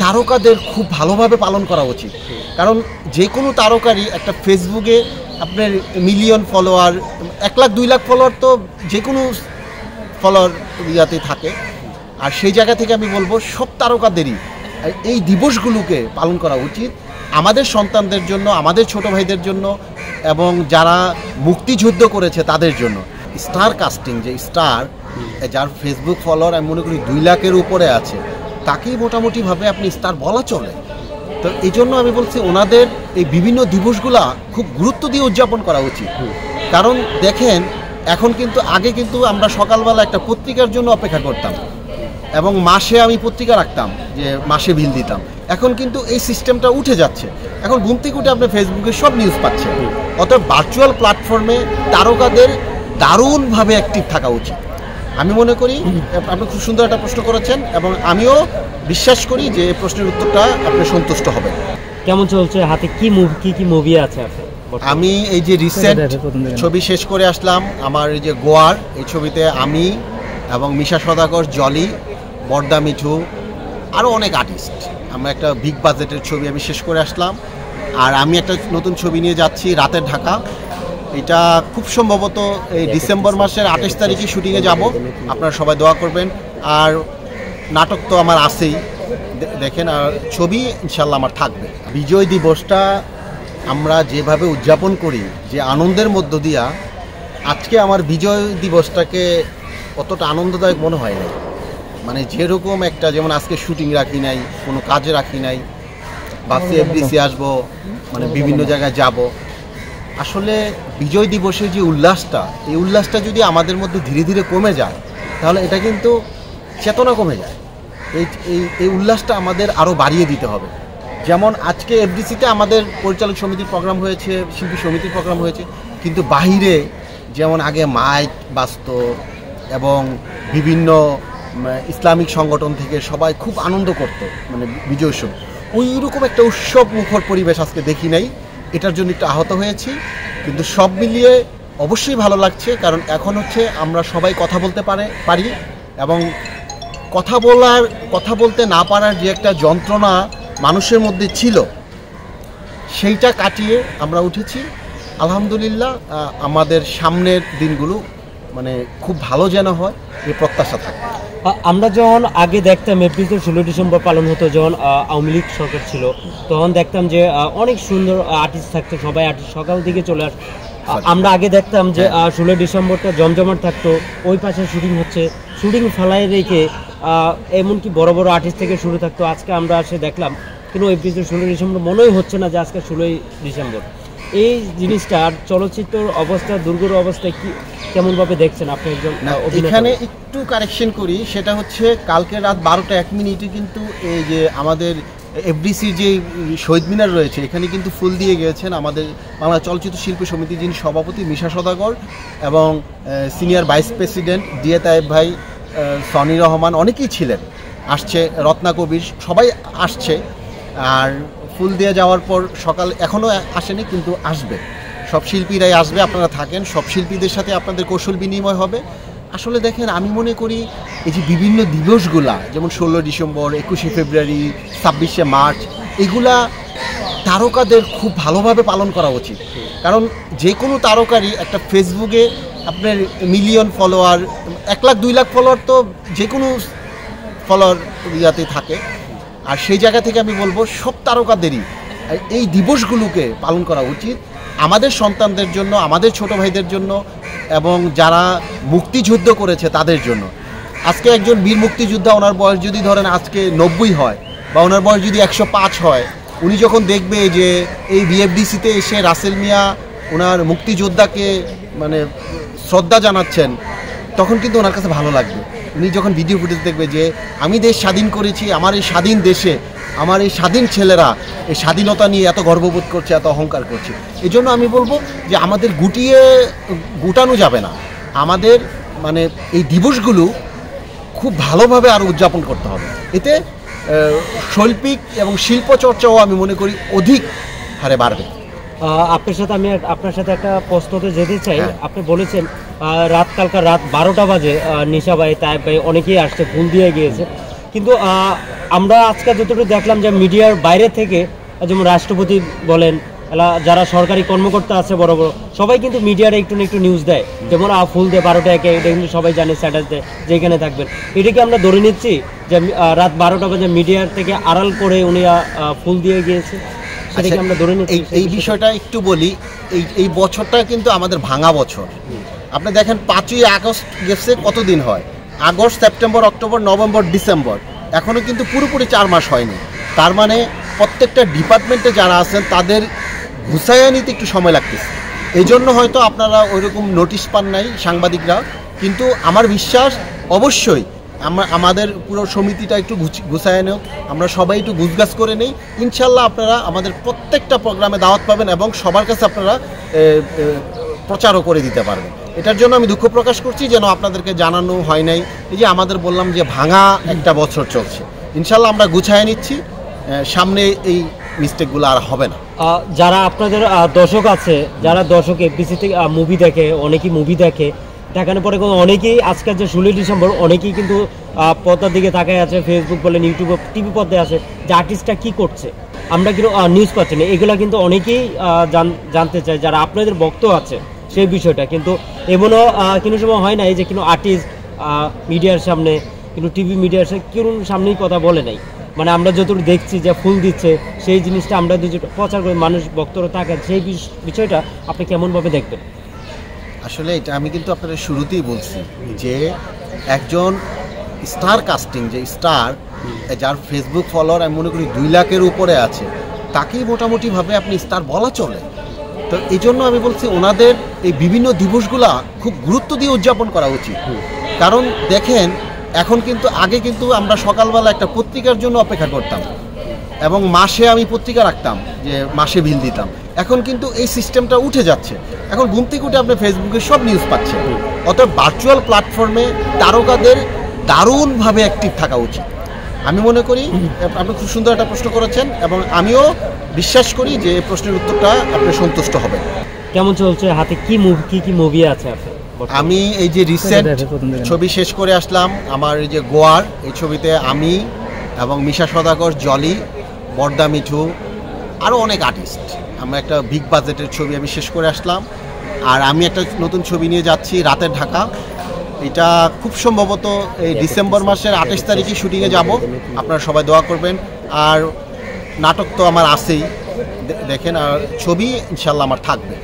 তারকাদের খুব ভালোভাবে পালন করা উচিত। কারণ যে কোনো তারকারই একটা ফেসবুকে আপনার million follower, 1 lakh 2 lakh follower তো যে কোনো ফলোয়ার ইয়াতে থাকে। আর সেই জায়গা থেকে আমি বলবো সব তারকাদেরই এই দিবসগুলোকে পালন করা উচিত, আমাদের সন্তানদের জন্য, আমাদের ছোট ভাইদের জন্য, এবং যারা মুক্তিযুদ্ধ করেছে তাদের জন্য। স্টার কাস্টিং, যে স্টার, যার ফেসবুক ফলোয়ার আমি মনে করি 2 লাখের উপরে আছে, তাকেই মোটামুটিভাবে আপনি স্টার বলা চলে। তো এই জন্য আমি বলছি ওনাদের এই বিভিন্ন দিবসগুলা খুব গুরুত্ব দিয়ে উদযাপন করা উচিত। কারণ দেখেন এখন কিন্তু আগে কিন্তু আমরা সকালবেলা একটা পত্রিকার জন্য অপেক্ষা করতাম এবং মাসে আমি পত্রিকা রাখতাম, যে মাসে বিল দিতাম। এখন কিন্তু এই সিস্টেমটা উঠে যাচ্ছে, এখন ঘুম থেকে উঠে আপনি ফেসবুকে সব নিউজ পাচ্ছেন। অর্থাৎ ভার্চুয়াল প্ল্যাটফর্মে তারকাদের দারুণভাবে অ্যাক্টিভ থাকা উচিত। আমি মনে করি আপনি খুব সুন্দর একটা প্রশ্ন করেছেন এবং আমিও বিশ্বাস করি যে এই প্রশ্নের উত্তরটা আপনি সন্তুষ্ট হবেন। কেমন চলছে, হাতে কি মুভি আছে? আমি এই যে রিসেন্ট ছবি শেষ করে আসলাম, আমার এই যে গোয়ার এই ছবিতে আমি এবং মিশা সদাগর, জলি, বর্দা মিঠু, আরও অনেক আর্টিস্ট, আমরা একটা বিগ বাজেটের ছবি আমি শেষ করে আসলাম। আর আমি একটা নতুন ছবি নিয়ে যাচ্ছি, রাতের ঢাকা। এটা খুব সম্ভবত এই ডিসেম্বর মাসের 28 তারিখে শুটিংয়ে যাব, আপনারা সবাই দোয়া করবেন। আর নাটক তো আমার আছেই, দেখেন, আর ছবি ইনশাল্লাহ আমার থাকবে। বিজয় দিবসটা আমরা যেভাবে উদযাপন করি, যে আনন্দের মধ্য দিয়া, আজকে আমার বিজয় দিবসটাকে অতটা আনন্দদায়ক মনে হয় না। মানে যেরকম একটা, যেমন আজকে শুটিং রাখি নাই, কোনো কাজে রাখি নাই, ভাবছি এফডিসি আসবো, মানে বিভিন্ন জায়গায় যাব। আসলে বিজয় দিবসের যে উল্লাসটা, এই উল্লাসটা যদি আমাদের মধ্যে ধীরে ধীরে কমে যায়, তাহলে এটা কিন্তু চেতনা কমে যায়। এই উল্লাসটা আমাদের আরও বাড়িয়ে দিতে হবে। যেমন আজকে এফডিসিতে আমাদের পরিচালক সমিতির প্রোগ্রাম হয়েছে, শিল্পী সমিতির প্রোগ্রাম হয়েছে, কিন্তু বাহিরে যেমন আগে মাইক বাজত এবং বিভিন্ন ইসলামিক সংগঠন থেকে সবাই খুব আনন্দ করত, মানে বিজয় উৎসব, ওই রকম একটা উৎসব মুখর পরিবেশ আজকে দেখি নাই। এটার জন্য একটু আহত হয়েছি, কিন্তু সব মিলিয়ে অবশ্যই ভালো লাগছে। কারণ এখন হচ্ছে আমরা সবাই কথা বলতে পারি এবং কথা বলতে না পারার যে একটা যন্ত্রণা মানুষের মধ্যে ছিল, সেইটা কাটিয়ে আমরা উঠেছি। আলহামদুলিল্লাহ, আমাদের সামনের দিনগুলো মানে খুব ভালো যেন হয়, এই প্রত্যাশা থাকে। আমরা যখন আগে দেখতাম এপ্রিল 16 ডিসেম্বর পালন হতো, যখন আওয়ামী লীগ সরকার ছিল, তখন দেখতাম যে অনেক সুন্দর আর্টিস্ট থাকতো, সবাই আর্টিস্ট সকাল দিকে চলে আসতো। আমরা আগে দেখতাম যে 16 ডিসেম্বরটা জমজমাট থাকতো, ওই পাশে শুটিং হচ্ছে, শুটিং ফেলায় রেখে এমনকি বড় বড় আর্টিস্ট থেকে শুরু থাকতো। আজকে আমরা এসে দেখলাম কিন্তু এপ্রিল 16 ডিসেম্বর মনেই হচ্ছে না যে আজকে 16 ডিসেম্বর। এই জিনিসটা আর চলচ্চিত্রের অবস্থা, দুর্গর অবস্থায় কেমনভাবে দেখছেন আপনি একজন? এখানে একটু কারেকশন করি, সেটা হচ্ছে কালকে রাত 12টা 1 মিনিটে কিন্তু এই যে আমাদের এফডিসির যে শহীদ মিনার রয়েছে, এখানে কিন্তু ফুল দিয়ে গিয়েছেন আমাদের বাংলা চলচ্চিত্র শিল্পী সমিতির যিনি সভাপতি মিশা সদাগর এবং senior vice president DA Tayeb ভাই, সনি রহমান, অনেকেই ছিলেন, আসছে, রত্না কবির, সবাই আসছে। আর ফুল দিয়ে যাওয়ার পর সকাল এখনও আসেনি, কিন্তু আসবে, সব শিল্পীরাই আসবে, আপনারা থাকেন, সব শিল্পীদের সাথে আপনাদের কৌশল বিনিময় হবে। আসলে দেখেন, আমি মনে করি এই যে বিভিন্ন দিবসগুলা, যেমন 16 ডিসেম্বর, 21শে ফেব্রুয়ারি, 26শে মার্চ, এগুলা তারকাদের খুব ভালোভাবে পালন করা উচিত। কারণ যে কোনো তারকারই একটা ফেসবুকে আপনার million follower, 1 lakh 2 lakh follower তো যে কোনো ফলোয়ার ইয়াতে থাকে। আর সেই জায়গা থেকে আমি বলবো সব তারকাদেরই এই দিবসগুলোকে পালন করা উচিত, আমাদের সন্তানদের জন্য, আমাদের ছোট ভাইদের জন্য, এবং যারা মুক্তিযুদ্ধ করেছে তাদের জন্য। আজকে একজন বীর মুক্তিযোদ্ধা, ওনার বয়স যদি ধরেন আজকে 90 হয় বা ওনার বয়স যদি 105 হয়, উনি যখন দেখবে যে এই বিএফডিসিতে এসে রাসেল মিয়া ওনার মুক্তিযোদ্ধাকে মানে শ্রদ্ধা জানাচ্ছেন, তখন কিন্তু ওনার কাছে ভালো লাগবে। উনি যখন ভিডিও ফুটেজ দেখবে যে আমি দেশ স্বাধীন করেছি, আমার এই স্বাধীন দেশে আমার এই স্বাধীন ছেলেরা এই স্বাধীনতা নিয়ে এত গর্ববোধ করছে, এত অহংকার করছে। এই জন্য আমি বলবো যে আমাদের গুটানো যাবে না, আমাদের মানে এই দিবসগুলো খুব ভালোভাবে আরও উদযাপন করতে হবে। এতে শৈল্পিক এবং শিল্প চর্চাও আমি মনে করি অধিক হারে বাড়বে। আপনার সাথে একটা প্রশ্নতে যেতে চাই। আপনি বলেছেন কালকা রাত 12টা বাজে নিশা ভাই, তায়েব ভাই অনেকেই আসছে, ফুল দিয়ে গিয়েছে, কিন্তু আমরা আজকে যতটুকু দেখলাম যে মিডিয়ার বাইরে থেকে যেমন রাষ্ট্রপতি বলেন, যারা সরকারি কর্মকর্তা আছে বড় বড়, সবাই কিন্তু মিডিয়ার একটু না একটু নিউজ দেয়, যেমন ফুল দেয় 12টা একে, এটা কিন্তু সবাই জানে, স্ট্যাটাস দেয় যেখানে থাকবেন। এটাকে আমরা ধরে নিচ্ছি যে রাত 12টা বাজে মিডিয়ার থেকে আড়াল করে উনি ফুল দিয়ে গিয়েছে, সেটাকে আমরা ধরে নিচ্ছি। এই বিষয়টা একটু বলি, এই বছরটা কিন্তু আমাদের ভাঙা বছর। আপনি দেখেন 5ই আগস্ট গেছে, কতদিন হয়? August, September, October, November, December, এখনও কিন্তু পুরোপুরি 4 মাস হয়নি। তার মানে প্রত্যেকটা ডিপার্টমেন্টে যারা আছেন তাদের গুছাইয়া নিতে একটু সময় লাগতেছে। এই জন্য হয়তো আপনারা ওইরকম নোটিশ পান নাই সাংবাদিকরা, কিন্তু আমার বিশ্বাস অবশ্যই আমাদের পুরো সমিতিটা একটু গুছায় নেও, আমরা সবাই একটু গুছগাছ করে নেই, ইনশাল্লাহ আপনারা আমাদের প্রত্যেকটা প্রোগ্রামে দাওয়াত পাবেন এবং সবার কাছে আপনারা প্রচারও করে দিতে পারবেন। এটার জন্য আমি দুঃখ প্রকাশ করছি যেন আপনাদেরকে জানানো হয় নাই। এই যে আমাদের বললাম যে ভাঙা একটা বছর চলছে, ইনশাল্লাহ আমরা গুছায় নিচ্ছি, সামনে এই মিস্টেকগুলো আর হবে না। যারা আপনাদের দর্শক আছে, যারা দর্শক এফডিসি থেকে মুভি দেখে, অনেকেই মুভি দেখে, দেখানোর পরে অনেকেই আজকের যে 16 ডিসেম্বর অনেকেই কিন্তু পর্দার দিকে তাকায় আছে, ফেসবুক বলেন, ইউটিউব, টিভি পর্দায় আছে যে আর্টিস্টটা কী করছে, আমরা কিন্তু নিউজ পাচ্ছি না। এগুলো কিন্তু অনেকেই জানতে চায়, যারা আপনাদের বক্তব্য আছে সেই বিষয়টা। কিন্তু এমনও কোনো সময় হয় না এই যে কোনো আর্টিস্ট মিডিয়ার সামনে, কিন্তু টিভি মিডিয়ার কেউ সামনেই কথা বলে নাই, মানে আমরা যতটুকু দেখছি যে ফুল দিচ্ছে, সেই জিনিসটা আমরা প্রচার করে মানুষ বক্তব্য থাকেন, সেই বিষয়টা আপনি কেমনভাবে দেখবেন? আসলে এটা আমি কিন্তু আপনাদের শুরুতেই বলছি যে একজন স্টার কাস্টিং, যে স্টার, যার ফেসবুক ফলোয়ার আমি মনে করি 2 লাখের উপরে আছে, তাকেই মোটামুটিভাবে আপনি স্টার বলা চলে। তো এই জন্য আমি বলছি ওনাদের এই বিভিন্ন দিবসগুলা খুব গুরুত্ব দিয়ে উদযাপন করা উচিত। কারণ দেখেন এখন কিন্তু আগে কিন্তু আমরা সকালবেলা একটা পত্রিকার জন্য অপেক্ষা করতাম এবং মাসে আমি পত্রিকা রাখতাম, যে মাসে বিল দিতাম। এখন কিন্তু এই সিস্টেমটা উঠে যাচ্ছে, এখন ঘুম থেকে উঠে আপনি ফেসবুকে সব নিউজ পাচ্ছেন। অর্থাৎ ভার্চুয়াল প্ল্যাটফর্মে তারকাদের দারুণভাবে অ্যাক্টিভ থাকা উচিত। আমি মনে করি আপনি খুব সুন্দর একটা প্রশ্ন করেছেন এবং আমিও বিশ্বাস করি যে এই প্রশ্নের উত্তরটা আপনি সন্তুষ্ট হবেন। কেমন চলছে, হাতে কি মুভি আছে আপনার? আমি এই যে রিসেন্ট ছবি শেষ করে আসলাম, আমার এই যে গোয়ার এই ছবিতে আমি এবং মিশা সদাগর, জলি, বর্দা মিঠু, আরও অনেক আর্টিস্ট, আমরা একটা বিগ বাজেটের ছবি আমি শেষ করে আসলাম। আর আমি একটা নতুন ছবি নিয়ে যাচ্ছি, রাতের ঢাকা। এটা খুব সম্ভবত এই ডিসেম্বর মাসের 28 তারিখে শুটিংয়ে যাব, আপনারা সবাই দোয়া করবেন। আর নাটক তো আমার আছেই, দেখেন, আর ছবি ইনশাল্লাহ আমার থাকবে।